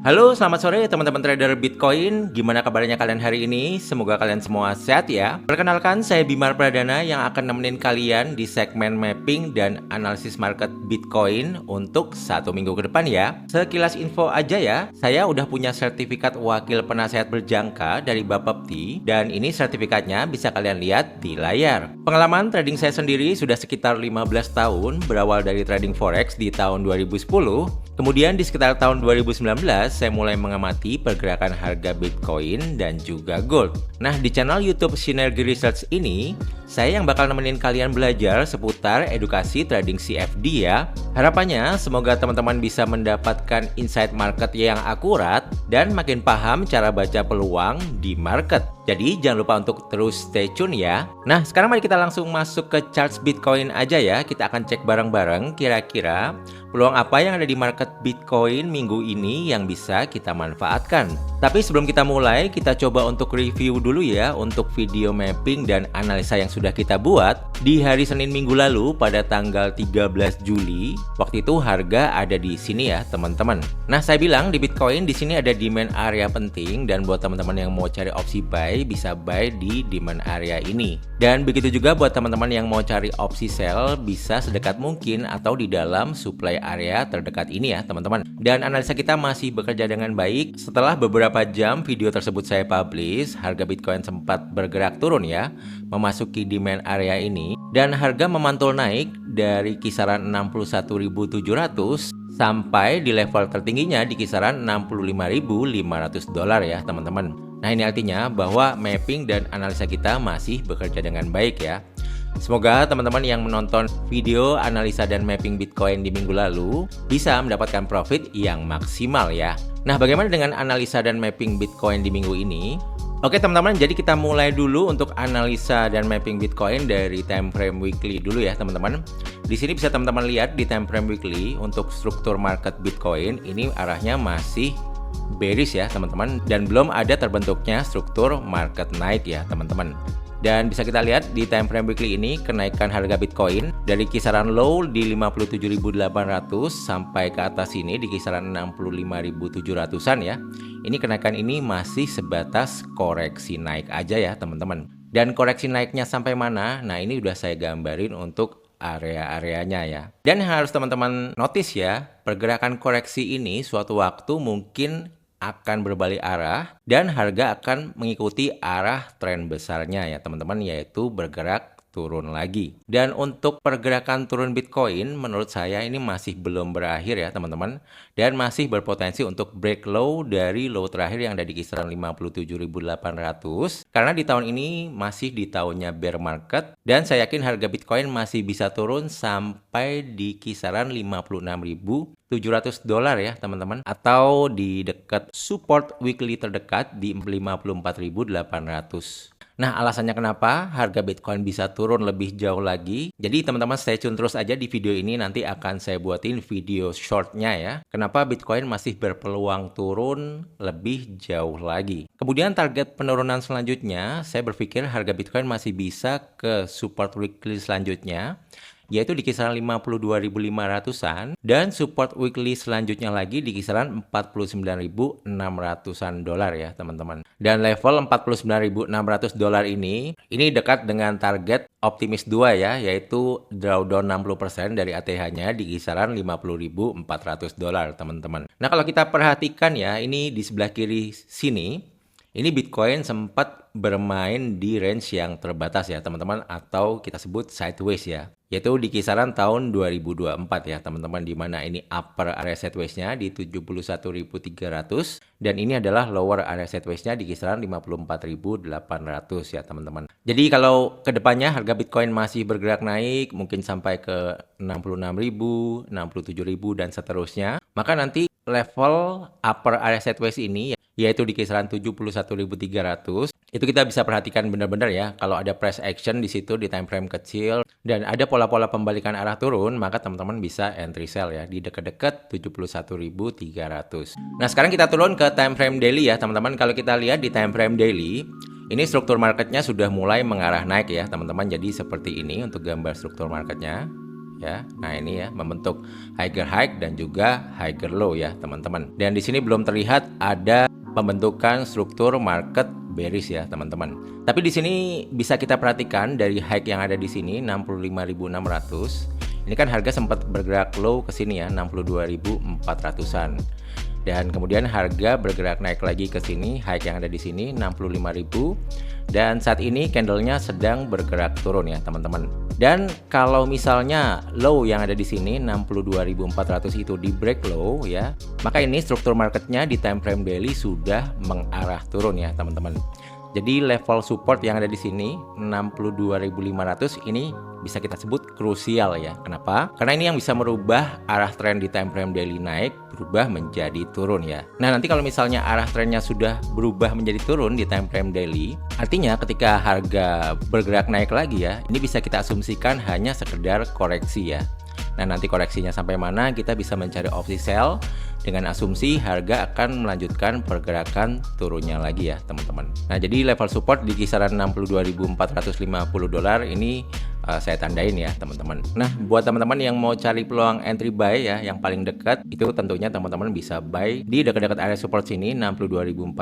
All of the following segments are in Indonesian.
Halo, selamat sore teman-teman trader Bitcoin. Gimana kabarnya kalian hari ini? Semoga kalian semua sehat ya. Perkenalkan, saya Bimar Pradana yang akan nemenin kalian di segmen mapping dan analisis market Bitcoin untuk 1 minggu ke depan ya. Sekilas info aja ya, saya udah punya sertifikat wakil penasehat berjangka dari Bapepti dan ini sertifikatnya bisa kalian lihat di layar. Pengalaman trading saya sendiri sudah sekitar 15 tahun, berawal dari trading forex di tahun 2010. Kemudian di sekitar tahun 2019, saya mulai mengamati pergerakan harga Bitcoin dan juga gold. Nah, di channel YouTube Synergy Research ini, saya yang bakal nemenin kalian belajar seputar edukasi trading CFD ya. Harapannya, semoga teman-teman bisa mendapatkan insight market yang akurat dan makin paham cara baca peluang di market. Jadi, jangan lupa untuk terus stay tune ya. Nah, sekarang mari kita langsung masuk ke charts Bitcoin aja ya. Kita akan cek bareng-bareng kira-kira peluang apa yang ada di market Bitcoin minggu ini yang bisa kita manfaatkan. Tapi sebelum kita mulai, kita coba untuk review dulu ya untuk video mapping dan analisa yang sudah kita buat di hari Senin minggu lalu pada tanggal 13 Juli. Waktu itu harga ada di sini ya, teman-teman. Nah, saya bilang di Bitcoin di sini ada demand area penting dan buat teman-teman yang mau cari opsi buy bisa buy di demand area ini. Dan begitu juga buat teman-teman yang mau cari opsi sell bisa sedekat mungkin atau di dalam supply area terdekat ini ya, teman-teman. Dan analisa kita masih bekerja dengan baik. Setelah beberapa jam video tersebut saya publish, harga Bitcoin sempat bergerak turun ya, memasuki demand area ini dan harga memantul naik dari kisaran 61.700 sampai di level tertingginya di kisaran 65.500 dolar ya, teman-teman. Nah, ini artinya bahwa mapping dan analisa kita masih bekerja dengan baik ya. Semoga teman-teman yang menonton video analisa dan mapping Bitcoin di minggu lalu bisa mendapatkan profit yang maksimal ya. Nah, bagaimana dengan analisa dan mapping Bitcoin di minggu ini? Oke teman-teman, jadi kita mulai dulu untuk analisa dan mapping Bitcoin dari time frame weekly dulu ya teman-teman. Di sini bisa teman-teman lihat di time frame weekly untuk struktur market Bitcoin ini arahnya masih bearish ya teman-teman, dan belum ada terbentuknya struktur market naik ya teman-teman. Dan bisa kita lihat di time frame weekly ini kenaikan harga Bitcoin dari kisaran low di 57.800 sampai ke atas ini di kisaran 65.700-an ya. Ini kenaikan ini masih sebatas koreksi naik aja ya teman-teman. Dan koreksi naiknya sampai mana? Nah, ini udah saya gambarin untuk area-areanya ya. Dan yang harus teman-teman notice ya, pergerakan koreksi ini suatu waktu mungkin akan berbalik arah dan harga akan mengikuti arah tren besarnya ya teman-teman, yaitu bergerak turun lagi. Dan untuk pergerakan turun Bitcoin menurut saya ini masih belum berakhir ya teman-teman, dan masih berpotensi untuk break low dari low terakhir yang ada di kisaran 57.800 karena di tahun ini masih di tahunnya bear market, dan saya yakin harga Bitcoin masih bisa turun sampai di kisaran 56.700 dolar ya teman-teman, atau di dekat support weekly terdekat di 54.800. Nah, alasannya kenapa harga Bitcoin bisa turun lebih jauh lagi. Jadi teman-teman stay tune terus aja di video ini, nanti akan saya buatin video shortnya ya. Kenapa Bitcoin masih berpeluang turun lebih jauh lagi. Kemudian target penurunan selanjutnya, saya berpikir harga Bitcoin masih bisa ke support weekly selanjutnya, yaitu di kisaran 52.500-an, dan support weekly selanjutnya lagi di kisaran 49.600-an dolar ya teman-teman. Dan level 49.600 dolar ini dekat dengan target optimis 2 ya, yaitu drawdown 60% dari ATH-nya di kisaran 50.400 dolar teman-teman. Nah, kalau kita perhatikan ya, ini di sebelah kiri sini, ini Bitcoin sempat bermain di range yang terbatas ya teman-teman, atau kita sebut sideways ya, yaitu di kisaran tahun 2024 ya teman-teman, di mana ini upper area sideways-nya di 71.300 dan ini adalah lower area sideways-nya di kisaran 54.800 ya teman-teman. Jadi kalau kedepannya harga Bitcoin masih bergerak naik mungkin sampai ke 66.000, 67.000 dan seterusnya, maka nanti level upper area sideways ini yaitu di kisaran 71.300. Itu kita bisa perhatikan benar-benar ya, kalau ada price action di situ di time frame kecil dan ada pola-pola pembalikan arah turun, maka teman-teman bisa entry sell ya di dekat-dekat 71.300. Nah, sekarang kita turun ke time frame daily ya, teman-teman. Kalau kita lihat di time frame daily, ini struktur marketnya sudah mulai mengarah naik ya, teman-teman. Jadi seperti ini untuk gambar struktur marketnya. ya. Nah, ini ya membentuk higher high dan juga higher low ya, teman-teman. Dan di sini belum terlihat ada pembentukan struktur market bearish ya, teman-teman. Tapi di sini bisa kita perhatikan dari high yang ada di sini 65.600. Ini kan harga sempat bergerak low ke sini ya, 62.400-an. Dan kemudian harga bergerak naik lagi ke sini, high yang ada di sini 65.000. Dan saat ini candlenya sedang bergerak turun ya, teman-teman. Dan kalau misalnya low yang ada di sini 62.400 itu di break low ya, maka ini struktur marketnya di time frame daily sudah mengarah turun ya, teman-teman. Jadi level support yang ada di sini 62.500 ini bisa kita sebut krusial ya. Kenapa? Karena ini yang bisa merubah arah tren di time frame daily naik berubah menjadi turun ya. Nah, nanti kalau misalnya arah trennya sudah berubah menjadi turun di time frame daily, artinya ketika harga bergerak naik lagi ya, ini bisa kita asumsikan hanya sekedar koreksi ya. Nah, nanti koreksinya sampai mana kita bisa mencari opsi sell dengan asumsi harga akan melanjutkan pergerakan turunnya lagi ya, teman-teman. Nah, jadi level support di kisaran 62.450 dolar ini saya tandain ya, teman-teman. Nah, buat teman-teman yang mau cari peluang entry buy ya, yang paling dekat itu tentunya teman-teman bisa buy di dekat-dekat area support sini 62.450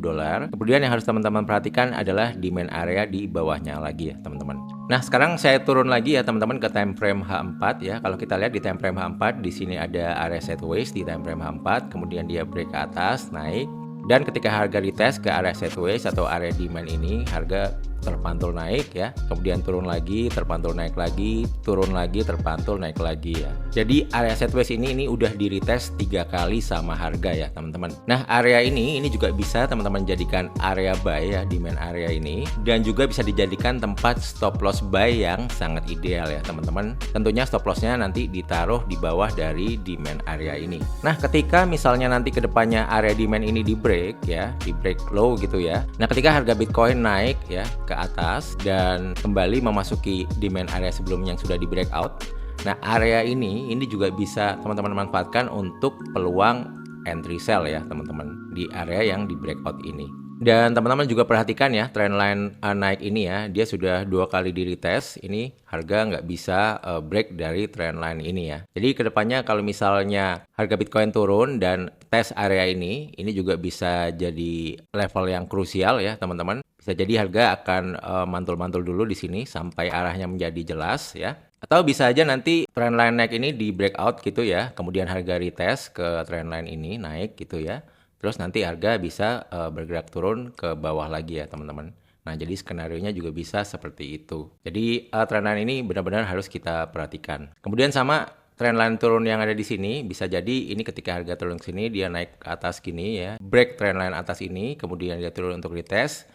dolar. Kemudian yang harus teman-teman perhatikan adalah demand area di bawahnya lagi ya, teman-teman. Nah, sekarang saya turun lagi ya, teman-teman, ke time frame H4 ya. Kalau kita lihat di time frame H4 di sini ada area sideways di time frame H4, kemudian dia break ke atas, naik. Dan ketika harga retest ke area sideways atau area demand ini, harga terpantul naik ya, kemudian turun lagi, terpantul naik lagi, turun lagi, terpantul naik lagi ya. Jadi area sideways ini udah di retest 3 kali sama harga ya, teman-teman. Nah, area ini juga bisa teman-teman jadikan area buy ya, demand area ini, dan juga bisa dijadikan tempat stop loss buy yang sangat ideal ya, teman-teman. Tentunya stop lossnya nanti ditaruh di bawah dari demand area ini. Nah, ketika misalnya nanti kedepannya area demand ini di break ya, di break low gitu ya. Nah, ketika harga Bitcoin naik ya ke atas dan kembali memasuki demand area sebelumnya yang sudah di breakout. Nah, area ini juga bisa teman-teman manfaatkan untuk peluang entry sell ya, teman-teman, di area yang di breakout ini. Dan teman-teman juga perhatikan ya, trendline naik ini ya, dia sudah 2 kali di retest. Ini harga nggak bisa break dari trendline ini ya. Jadi kedepannya kalau misalnya harga Bitcoin turun dan tes area ini juga bisa jadi level yang krusial ya, teman-teman. Bisa jadi harga akan mantul-mantul dulu di sini sampai arahnya menjadi jelas ya. Atau bisa aja nanti trendline naik ini di breakout gitu ya, kemudian harga retest ke trendline ini naik gitu ya. Terus nanti harga bisa bergerak turun ke bawah lagi ya, teman-teman. Nah, jadi skenarionya juga bisa seperti itu. Jadi trendline ini benar-benar harus kita perhatikan. Kemudian sama trendline turun yang ada di sini, bisa jadi ini ketika harga turun ke sini dia naik ke atas gini ya, break trendline atas ini, kemudian dia turun untuk retest,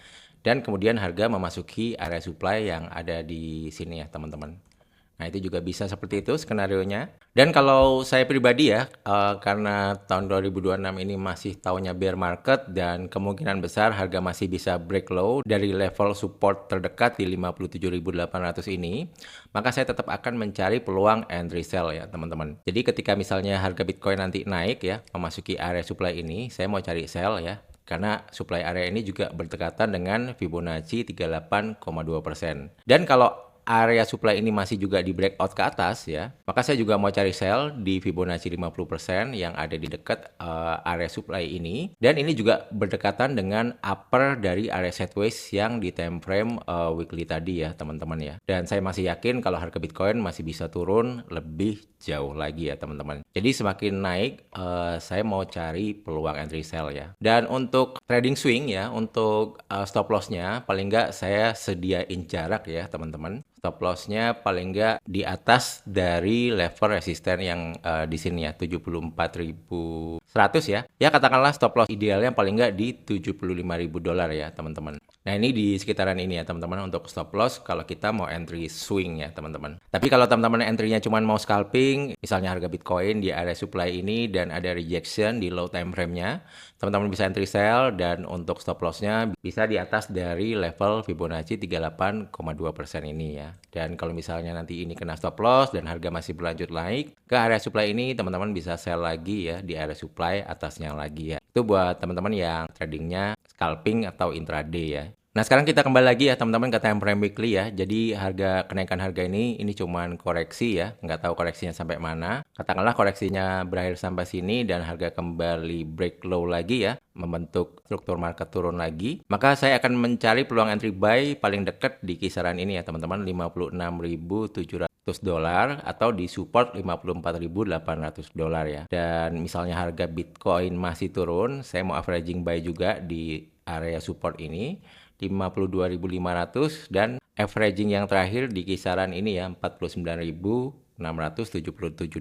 dan kemudian harga memasuki area supply yang ada di sini ya, teman-teman. Nah, itu juga bisa seperti itu skenarionya. Dan kalau saya pribadi ya, karena tahun 2026 ini masih tahunnya bear market dan kemungkinan besar harga masih bisa break low dari level support terdekat di 57.800 ini, maka saya tetap akan mencari peluang entry sell ya, teman-teman. Jadi ketika misalnya harga Bitcoin nanti naik ya, memasuki area supply ini, saya mau cari sell ya. Karena supply area ini juga berdekatan dengan Fibonacci 38,2%. Dan kalau area supply ini masih juga di breakout ke atas ya, maka saya juga mau cari sell di Fibonacci 50% yang ada di dekat area supply ini, dan ini juga berdekatan dengan upper dari area sideways yang di time frame weekly tadi ya, teman-teman ya. Dan saya masih yakin kalau harga Bitcoin masih bisa turun lebih jauh lagi ya, teman-teman. Jadi semakin naik saya mau cari peluang entry sell ya. Dan untuk trading swing ya, untuk stop lossnya paling nggak saya sediain jarak ya, teman-teman. Stop lossnya paling nggak di atas dari level resisten yang di sini ya, 74.100 ya. Ya katakanlah stop loss idealnya paling nggak di 75.000 dolar ya, teman-teman. Nah, ini di sekitaran ini ya, teman-teman, untuk stop loss kalau kita mau entry swing ya, teman-teman. Tapi kalau teman-teman entry-nya cuma mau scalping, misalnya harga Bitcoin di area supply ini dan ada rejection di low time frame-nya, teman-teman bisa entry sell, dan untuk stop loss-nya bisa di atas dari level Fibonacci 38,2% ini ya. Dan kalau misalnya nanti ini kena stop loss dan harga masih berlanjut naik ke area supply ini, teman-teman bisa sell lagi ya di area supply atasnya lagi ya. Itu buat teman-teman yang tradingnya scalping atau intraday ya. Nah, sekarang kita kembali lagi ya teman-teman ke time frame weekly ya. Jadi kenaikan harga ini cuman koreksi ya, nggak tahu koreksinya sampai mana. Katakanlah koreksinya berakhir sampai sini dan harga kembali break low lagi ya, membentuk struktur market turun lagi. Maka saya akan mencari peluang entry buy paling dekat di kisaran ini ya teman-teman, 56.700 dolar atau di support 54.800 dolar ya. Dan misalnya harga Bitcoin masih turun, saya mau averaging buy juga di area support ini 52.500 dan averaging yang terakhir di kisaran ini ya 49.677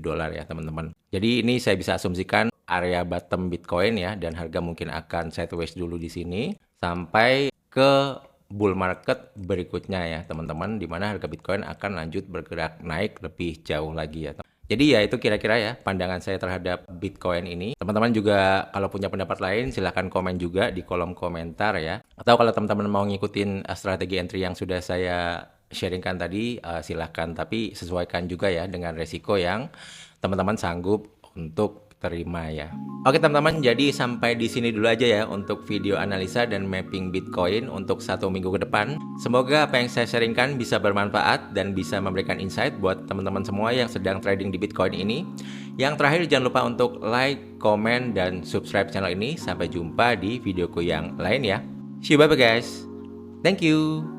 dolar ya teman-teman. Jadi ini saya bisa asumsikan area bottom Bitcoin ya, dan harga mungkin akan sideways dulu di sini sampai ke bull market berikutnya ya teman-teman, di mana harga Bitcoin akan lanjut bergerak naik lebih jauh lagi ya. Jadi ya itu kira-kira ya pandangan saya terhadap Bitcoin ini. Teman-teman juga kalau punya pendapat lain silahkan komen juga di kolom komentar ya. Atau kalau teman-teman mau ngikutin strategi entry yang sudah saya sharingkan tadi, silahkan. Tapi sesuaikan juga ya dengan resiko yang teman-teman sanggup untuk terima ya. Oke teman-teman, jadi sampai di sini dulu aja ya untuk video analisa dan mapping Bitcoin untuk 1 minggu ke depan. Semoga apa yang saya sharingkan bisa bermanfaat dan bisa memberikan insight buat teman-teman semua yang sedang trading di Bitcoin ini. Yang terakhir jangan lupa untuk like, komen, dan subscribe channel ini. Sampai jumpa di videoku yang lain ya. See you, bye bye guys. Thank you.